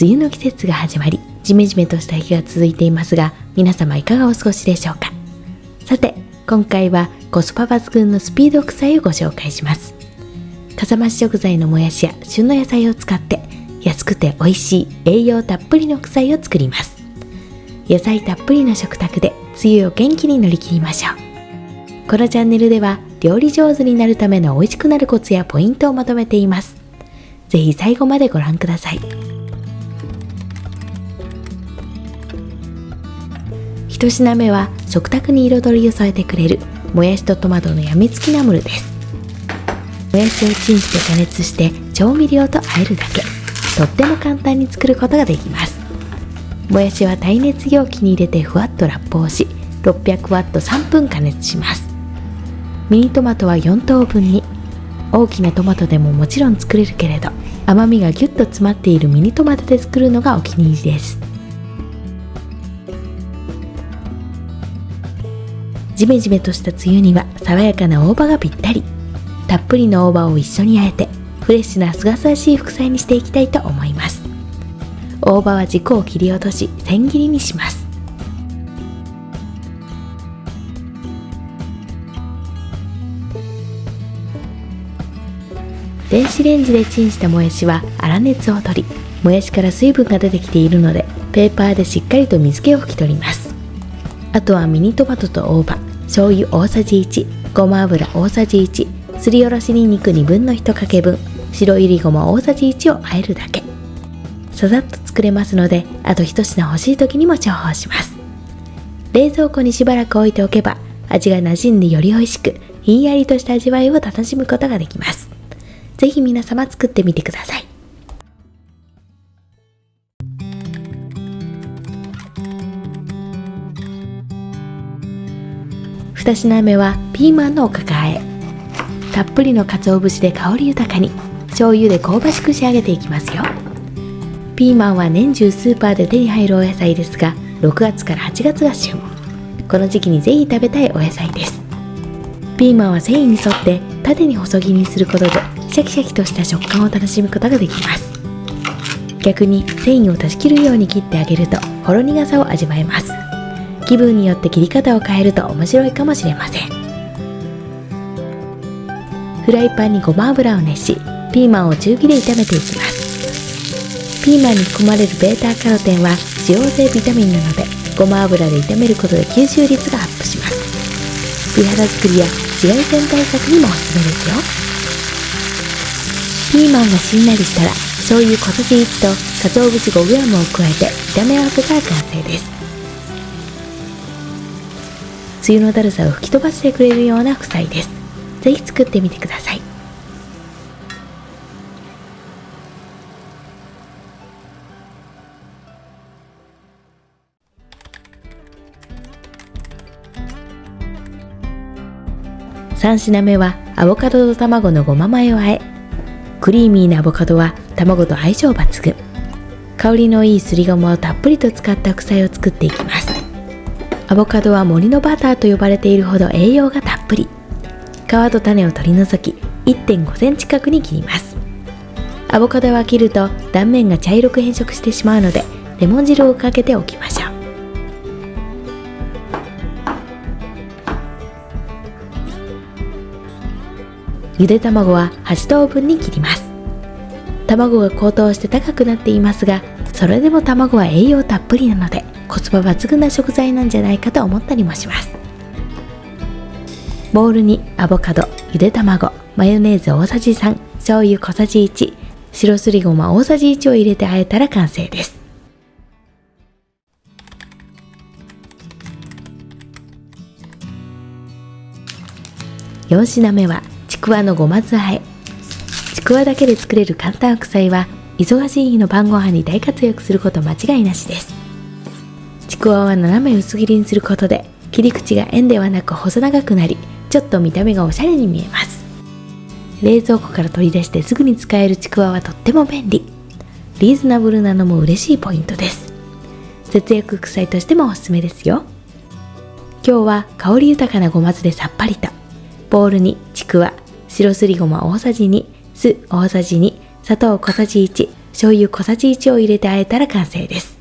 梅雨の季節が始まり、ジメジメとした日が続いていますが、皆様いかがお過ごしでしょうか。さて、今回はコスパ抜群のスピード副菜をご紹介します。かさ増し食材のもやしや旬の野菜を使って安くて美味しい栄養たっぷりの副菜を作ります。野菜たっぷりの食卓で梅雨を元気に乗り切りましょう。このチャンネルでは料理上手になるための美味しくなるコツやポイントをまとめています。ぜひ最後までご覧ください。一品目は食卓に彩りを添えてくれるもやしとトマトのやみつきナムルです。もやしをチンして加熱して調味料と和えるだけ、とっても簡単に作ることができます。もやしは耐熱容器に入れてふわっとラップをし、600ワット3分加熱します。ミニトマトは4等分に。大きなトマトでももちろん作れるけれど、甘みがギュッと詰まっているミニトマトで作るのがお気に入りです。ジメジメとした梅雨には爽やかな大葉がぴったり。たっぷりの大葉を一緒に和えてフレッシュなすがすがしい副菜にしていきたいと思います。大葉は軸を切り落とし千切りにします。電子レンジでチンしたもやしは粗熱を取り、もやしから水分が出てきているのでペーパーでしっかりと水気を拭き取ります。あとはミニトマトと大葉、醤油大さじ1、ごま油大さじ1、すりおろしにんにく1/2かけ分、白いりごま大さじ1を和えるだけ。ささっと作れますので、あと一品欲しい時にも重宝します。冷蔵庫にしばらく置いておけば味が馴染んでより美味しく、ひんやりとした味わいを楽しむことができます。ぜひ皆様作ってみてください。2品目はピーマンのおかか和え。たっぷりの鰹節で香り豊かに、醤油で香ばしく仕上げていきますよ。ピーマンは年中スーパーで手に入るお野菜ですが、6月から8月が旬。この時期にぜひ食べたいお野菜です。ピーマンは繊維に沿って縦に細切りにすることでシャキシャキとした食感を楽しむことができます。逆に繊維を断ち切るように切ってあげるとほろ苦さを味わえます。気分によって切り方を変えると面白いかもしれません。フライパンにごま油を熱し、ピーマンを中火で炒めていきます。ピーマンに含まれるベータカロテンは脂溶性ビタミンなので、ごま油で炒めることで吸収率がアップします。美肌作りや紫外線対策にもおすすめですよ。ピーマンがしんなりしたら醤油小さじ1と鰹節 5g を加えて炒め合わせたら完成です。梅雨のだるさを吹き飛ばしてくれるような副菜です。ぜひ作ってみてください。3品目はアボカドと卵のごまマヨ和え。クリーミーなアボカドは卵と相性抜群。香りのいいすりごまをたっぷりと使った副菜を作っていきます。アボカドは森のバターと呼ばれているほど栄養がたっぷり。皮と種を取り除き 1.5 センチ角に切ります。アボカドは切ると断面が茶色く変色してしまうので、レモン汁をかけておきましょう。ゆで卵は8等分に切ります。卵が高騰して高くなっていますが、それでも卵は栄養たっぷりなのでコスパ抜群な食材なんじゃないかと思ったりもします。ボウルにアボカド、ゆで卵、マヨネーズ大さじ3、醤油小さじ1、白すりごま大さじ1を入れて和えたら完成です。4品目はちくわのごま酢和え。ちくわだけで作れる簡単副菜は忙しい日の晩ご飯に大活躍すること間違いなしです。ちくわは斜め薄切りにすることで切り口が円ではなく細長くなり、ちょっと見た目がおしゃれに見えます。冷蔵庫から取り出してすぐに使えるちくわはとっても便利。リーズナブルなのも嬉しいポイントです。節約副菜としてもおすすめですよ。今日は香り豊かなごま酢でさっぱりと。ボウルにちくわ、白すりごま大さじ2、酢大さじ2、砂糖小さじ1、醤油小さじ1を入れて和えたら完成です。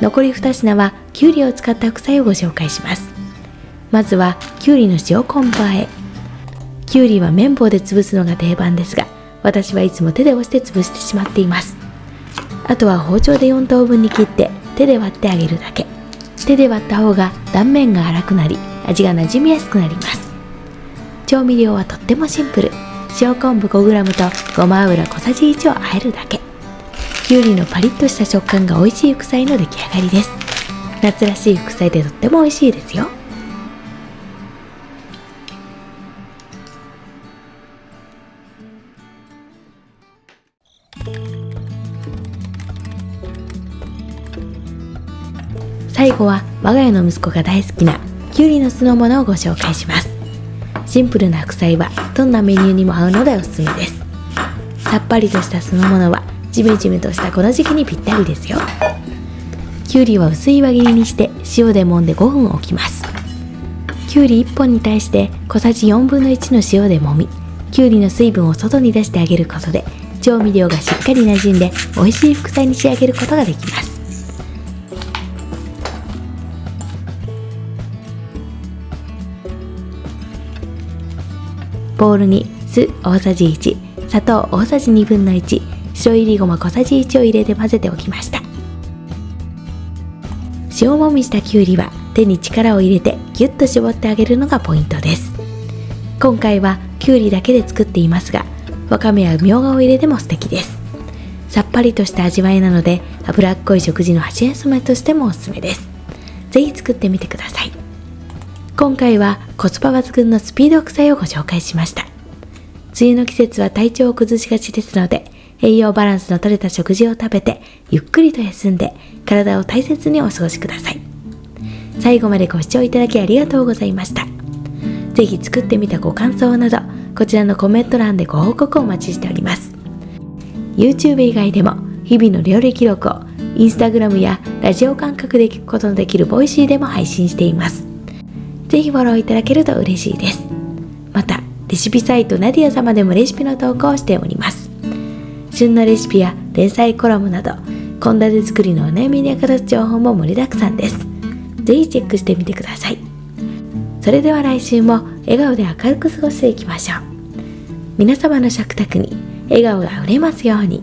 残り2品はきゅうりを使った副菜をご紹介します。まずはきゅうりの塩昆布和え。きゅうりは麺棒で潰すのが定番ですが、私はいつも手で押して潰してしまっています。あとは包丁で4等分に切って手で割ってあげるだけ。手で割った方が断面が粗くなり、味がなじみやすくなります。調味料はとってもシンプル。塩昆布 5g とごま油小さじ1を和えるだけ。きゅうりのパリッとした食感が美味しい副菜の出来上がりです。夏らしい副菜でとっても美味しいですよ。最後は我が家の息子が大好きなきゅうりの酢の物をご紹介します。シンプルな副菜はどんなメニューにも合うのでおすすめです。さっぱりとした酢の物はジメジメとしたこの時期にぴったりですよ。きゅうりは薄い輪切りにして塩で揉んで5分置きます。きゅうり1本に対して小さじ4分の1の塩で揉み、きゅうりの水分を外に出してあげることで調味料がしっかりなじんで美味しい副菜に仕上げることができます。ボウルに酢大さじ1、砂糖大さじ2分の1、白いりごま小さじ1を入れて混ぜておきました。塩もみしたきゅうりは手に力を入れてギュッと絞ってあげるのがポイントです。今回はきゅうりだけで作っていますが、わかめやみょうがを入れても素敵です。さっぱりとした味わいなので脂っこい食事の箸休めとしてもおすすめです。ぜひ作ってみてください。今回はコスパ抜群のスピード副菜をご紹介しました。梅雨の季節は体調を崩しがちですので、栄養バランスの取れた食事を食べてゆっくりと休んで体を大切にお過ごしください。最後までご視聴いただきありがとうございました。ぜひ作ってみたご感想などこちらのコメント欄でご報告をお待ちしております。 YouTube 以外でも日々の料理記録を Instagram やラジオ感覚で聞くことのできるボイシーでも配信しています。ぜひフォローいただけると嬉しいです。またレシピサイトナディア様でもレシピの投稿をしております。旬のレシピや連載コラムなど献立作りのお悩みに役立つ情報も盛りだくさんです。ぜひチェックしてみてください。それでは来週も笑顔で明るく過ごしていきましょう。皆様の食卓に笑顔があふれますように。